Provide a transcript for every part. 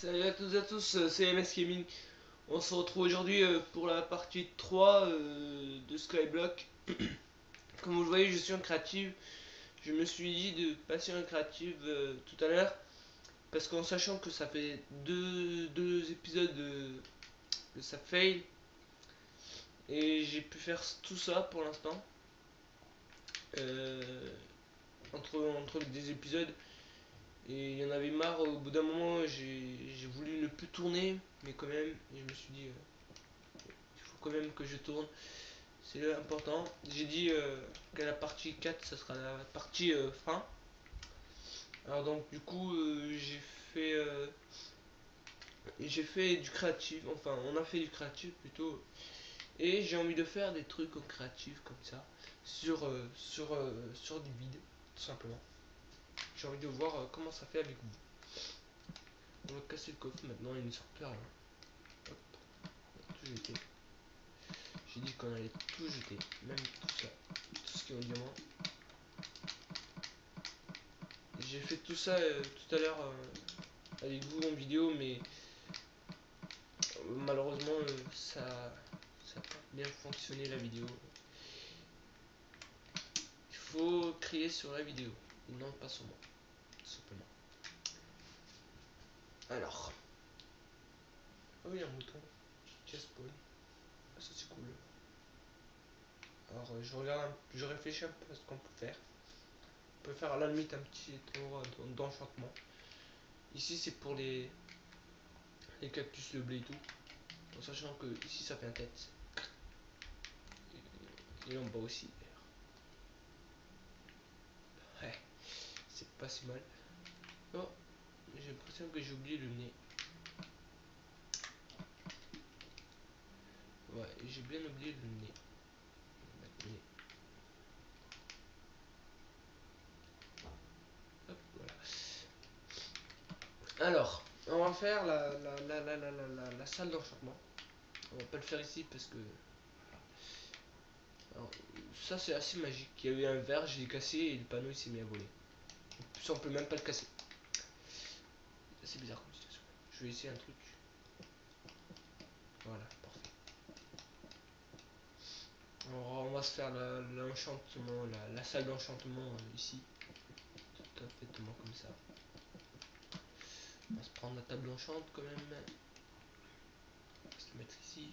Salut à toutes et à tous, c'est MS Gaming. On se retrouve aujourd'hui pour la partie 3 de Skyblock. Comme vous le voyez, je suis en créative. Je me suis dit de passer en créative tout à l'heure. Parce qu'en sachant que ça fait deux épisodes que ça fail. Et j'ai pu faire tout ça pour l'instant. Euh, entre les deux épisodes. Et il y en avait marre, au bout d'un moment j'ai voulu ne plus tourner, mais quand même, je me suis dit, il faut quand même que je tourne, c'est important. J'ai dit qu'à la partie 4, ça sera la partie fin. Alors donc du coup, j'ai fait du créatif, enfin on a fait du créatif plutôt. Et j'ai envie de faire des trucs en créatif comme ça, sur du vide, tout simplement. J'ai envie de voir comment ça fait avec vous. On va casser le coffre maintenant, il ne sort plus rien. Hop, tout jeter. J'ai dit qu'on allait tout jeter, même tout ça, tout ce qui est en diamant. J'ai fait tout ça tout à l'heure avec vous en vidéo, mais malheureusement ça n'a pas bien fonctionné la vidéo. Il faut crier sur la vidéo, et non pas sur moi, tout simplement. Alors, oh il y a un mouton qui a spawn. Ah, ça c'est cool. Alors je regarde, je réfléchis un peu à ce qu'on peut faire. On peut faire à la limite un petit tour d'enchantement. Ici c'est pour les cactus, le blé et tout. En sachant que ici ça fait un tête. Et en bas aussi d'ailleurs. Ouais, c'est pas si mal. Oh, j'ai l'impression que j'ai oublié le nez. Ouais, j'ai bien oublié le nez. Le nez. Hop, voilà. Alors, on va faire la salle d'enchantement. On va pas le faire ici parce que... Alors, ça c'est assez magique. Il y a eu un verre, je l'ai cassé et le panneau il s'est mis à voler. En plus on peut même pas le casser. C'est assez bizarre comme situation. Je vais essayer un truc. Voilà, parfait. Alors, on va se faire l'enchantement, la salle d'enchantement ici. Tout à fait comme ça. On va se prendre la table enchante quand même. On va se le mettre ici.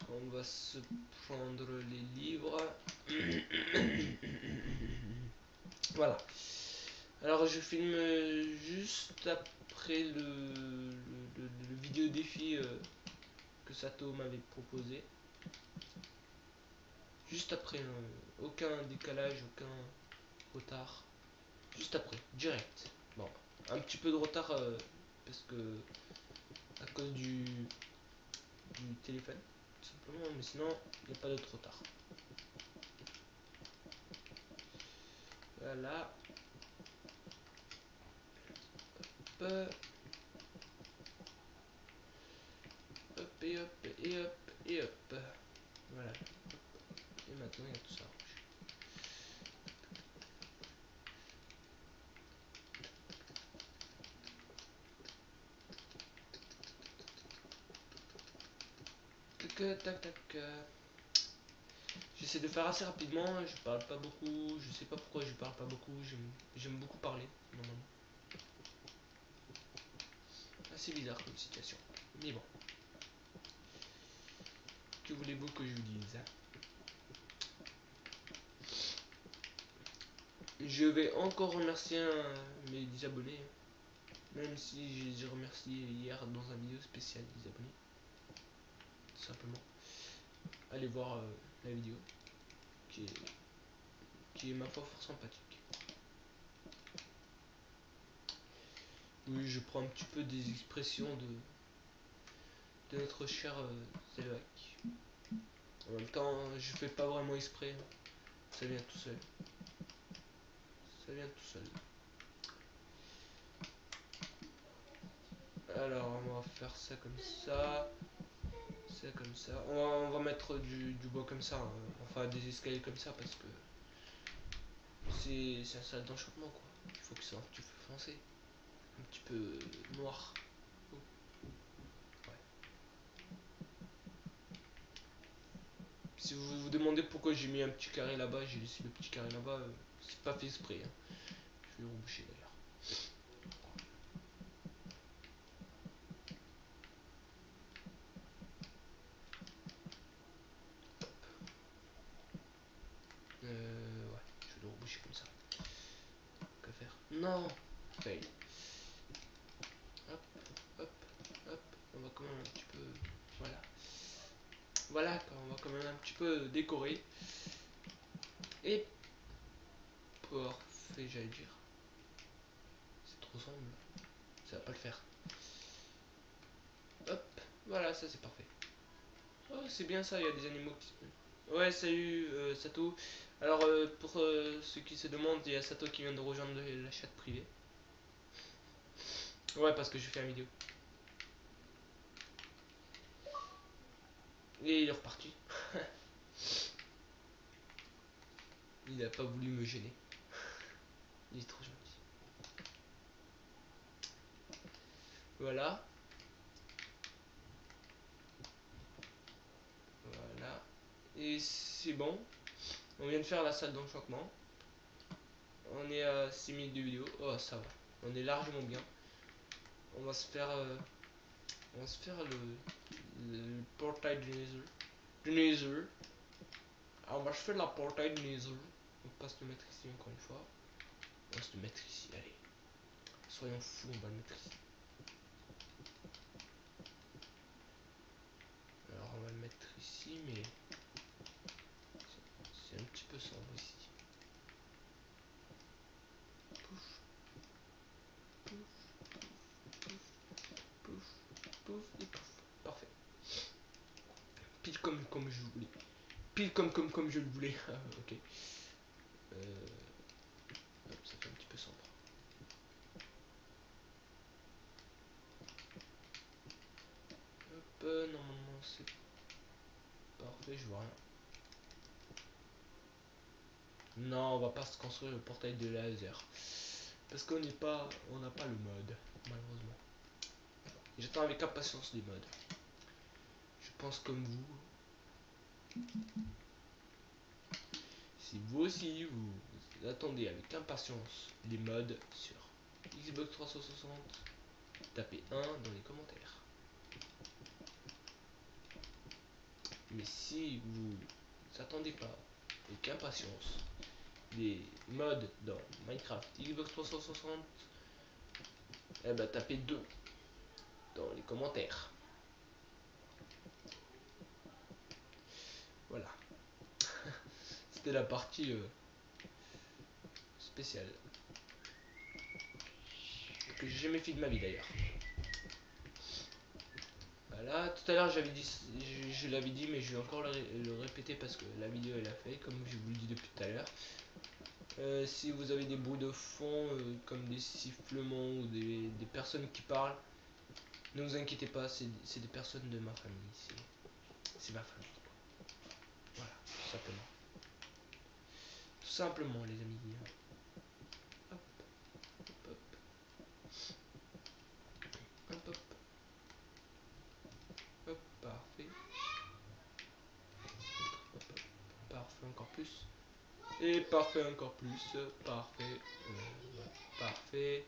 On va se prendre les livres. Voilà. Alors je filme juste après le vidéo défi que Sato m'avait proposé. Juste après, aucun décalage, aucun retard. Juste après, direct. Bon, un petit peu de retard parce que à cause du téléphone, tout simplement, mais sinon il n'y a pas d'autre retard. Voilà. Hop. Hop et hop et hop et hop. Voilà. Et maintenant il y a tout ça. Tac tac tac. J'essaie de faire assez rapidement, je parle pas beaucoup, je sais pas pourquoi je parle pas beaucoup, j'aime beaucoup parler normalement. Assez bizarre comme situation. Mais bon. Que voulez-vous que je vous dise? Je vais encore remercier mes abonnés. Même si je les ai remerciés hier dans un vidéo spéciale des abonnés. Tout simplement. Allez voir la vidéo. Qui est ma foi fort sympathique. Oui, je prends un petit peu des expressions de notre cher Zelvac. En même temps, je fais pas vraiment exprès. Ça vient tout seul. Ça vient tout seul. Alors, on va faire ça comme ça. Ça comme ça. On va mettre du bois comme ça. Hein. Enfin, des escaliers comme ça parce que c'est un salle d'enchantement quoi. Il faut que ça soit un petit peu foncé. Un petit peu noir. Oh, Si vous vous demandez pourquoi j'ai mis un petit carré là-bas, j'ai laissé le petit carré là-bas, c'est pas fait exprès. Hein. Je vais le reboucher d'ailleurs. Ouais, je vais le reboucher comme ça. Que faire? Non! Fail. Hop, hop, hop. On va quand même un petit peu. Voilà. Voilà, on va quand même un petit peu décorer. Et parfait, j'allais dire. C'est trop sombre. Ça va pas le faire. Hop, voilà, ça c'est parfait. Oh, c'est bien ça, il y a des animaux qui se... Ouais, salut Sato. Alors, pour ceux qui se demandent, il y a Sato qui vient de rejoindre la chatte privée. Ouais, parce que je fais une vidéo. Et il est reparti. Il a pas voulu me gêner. Il est trop gentil. Voilà. Voilà. Et c'est bon. On vient de faire la salle d'enchantement. On est à 6 minutes de vidéo. Oh, ça va. On est largement bien. On va se faire, le portail du Nether. Du Nether. Alors, on va se faire la portail du Nether. On va pas se le mettre ici encore une fois. On va se le mettre ici. Allez. Soyons fous, on va le mettre ici. Alors, on va le mettre ici, mais c'est un petit peu sombre ici. Pouf, pouf, pouf, pouf et pouf. Parfait. Pile comme je voulais. Pile comme je le voulais. Ok. Hop, ça fait un petit peu sombre. Hop, normalement c'est parfait, je vois rien. Non, on va pas se construire le portail de laser. Parce qu'on n'est pas. On n'a pas le mode, malheureusement. J'attends avec impatience les modes. Je pense comme vous. Si vous aussi vous attendez avec impatience les modes sur Xbox 360, tapez 1 dans les commentaires. Mais si vous attendez pas avec impatience les modes dans Minecraft Xbox 360, eh ben tapez 2 dans les commentaires. Voilà. C'était la partie spéciale. Que j'ai jamais fait de ma vie d'ailleurs. Voilà, tout à l'heure j'avais dit, je l'avais dit, mais je vais encore le répéter parce que la vidéo elle a fait, comme je vous le dis depuis tout à l'heure. Si vous avez des bruits de fond, comme des sifflements ou des personnes qui parlent, ne vous inquiétez pas, c'est des personnes de ma famille. C'est ma famille. Voilà, tout simplement. Tout simplement, les amis. Hop, hop, hop. Hop, hop. Hop, parfait. Hop, hop. Parfait, encore plus. Et parfait, encore plus. Parfait. Ouais, parfait.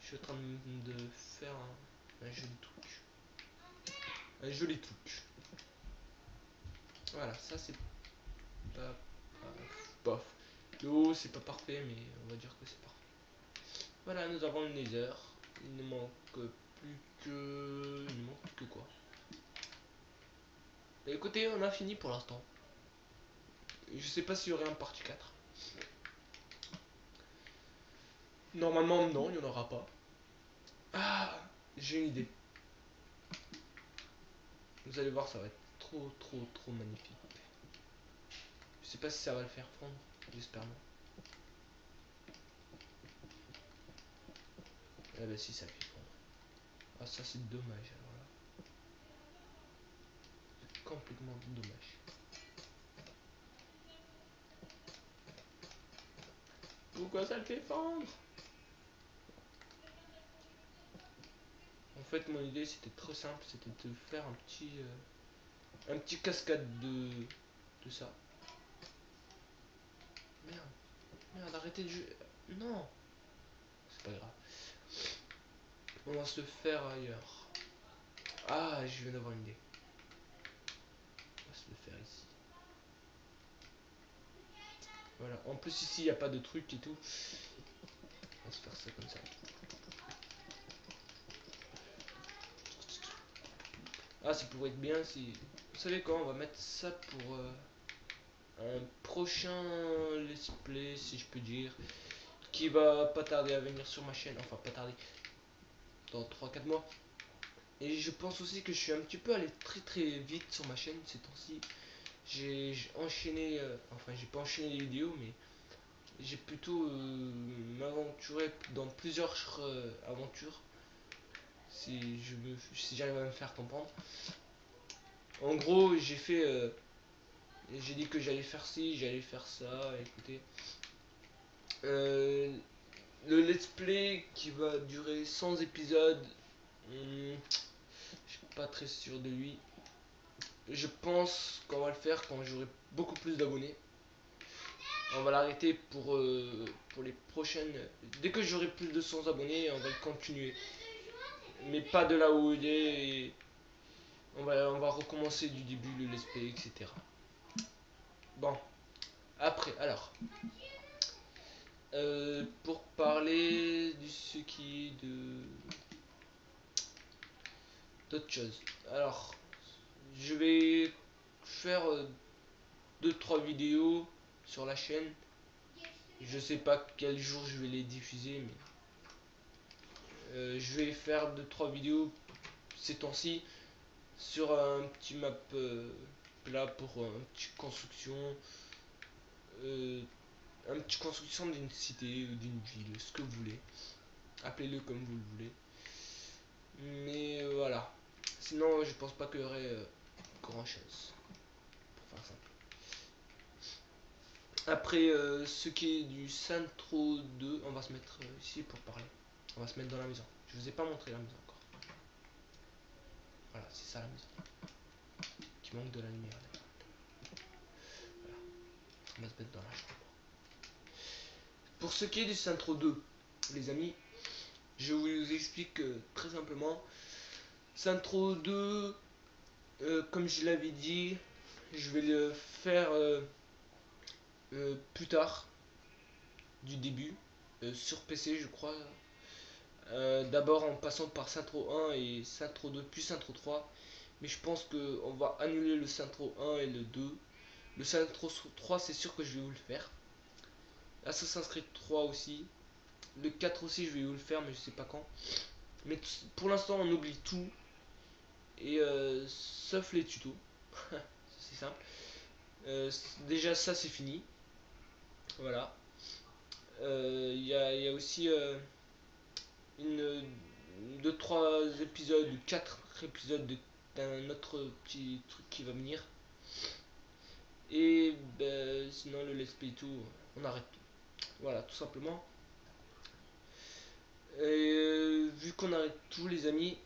Je suis en train de faire un joli truc. Un joli truc. Voilà, ça c'est pas... Bof. Le haut c'est pas parfait, mais on va dire que c'est parfait. Voilà, nous avons le Nether. Il ne manque plus que... Il ne manque plus que quoi? Et écoutez, on a fini pour l'instant. Je sais pas s'il y aurait un partie 4. Normalement, non, il n'y en aura pas. Ah, j'ai une idée. Vous allez voir, ça va être trop magnifique. Je sais pas si ça va le faire fondre. J'espère non. Ah bah si, ça le fait fondre. Ah ça c'est dommage alors là. C'est complètement dommage. Pourquoi ça le fait fondre? En fait mon idée c'était très simple, c'était de faire un petit cascade de ça. Merde, merde, arrêtez de jouer. Non, c'est pas grave. On va se le faire ailleurs. Ah, je viens d'avoir une idée. On va se le faire ici. Voilà, en plus ici il n'y a pas de truc et tout. On va se faire ça comme ça. Ah, ça pourrait être bien si... Vous savez quoi, on va mettre ça pour un prochain let's play, si je peux dire, qui va pas tarder à venir sur ma chaîne. Enfin, pas tarder, dans 3 4 mois. Et je pense aussi que je suis un petit peu allé très vite sur ma chaîne ces temps-ci. J'ai enchaîné, enfin j'ai pas enchaîné les vidéos, mais j'ai plutôt m'aventuré dans plusieurs aventures. Si j'arrive à me faire comprendre. En gros, j'ai dit que j'allais faire ci, j'allais faire ça. Écoutez, euh, le let's play qui va durer 100 épisodes, je suis pas très sûr de lui. Je pense qu'on va le faire quand j'aurai beaucoup plus d'abonnés. On va l'arrêter pour les prochaines. Dès que j'aurai plus de 100 abonnés, on va le continuer. Mais pas de là où il est. Et on va recommencer du début, le let's play, etc. Bon, après, alors. Pour parler de ce qui est d'autres choses. Alors, je vais faire 2-3 vidéos sur la chaîne. Je sais pas quel jour je vais les diffuser, mais je vais faire 2-3 vidéos ces temps-ci sur un petit map plat pour une petite construction. Un petit construction d'une cité ou d'une ville, ce que vous voulez. Appelez-le comme vous le voulez. Mais voilà. Sinon, je pense pas qu'il y aurait grand chose. Pour faire simple. Après, ce qui est du Centro 2, on va se mettre ici pour parler. On va se mettre dans la maison. Je vous ai pas montré la maison encore. Voilà, c'est ça la maison. Qui manque de la lumière d'ailleurs. Voilà. On va se mettre dans la chambre. Pour ce qui est du Centro 2, les amis, je vous explique très simplement. Centro 2, comme je l'avais dit, je vais le faire plus tard du début sur PC, je crois. D'abord en passant par Centro 1 et Centro 2 puis Centro 3, mais je pense que on va annuler le Centro 1 et le 2. Le Centro 3, c'est sûr que je vais vous le faire. Assassin's Creed 3 aussi. Le 4 aussi, je vais vous le faire, mais je sais pas quand. Mais pour l'instant, on oublie tout. Et sauf les tutos. C'est simple. Déjà, ça, c'est fini. Voilà. Il y a aussi une 2-3 épisodes ou 4 épisodes d'un autre petit truc qui va venir. Et ben, sinon, le let's play tout, on arrête tout. Voilà, tout simplement. Et vu qu'on arrête tout, les amis,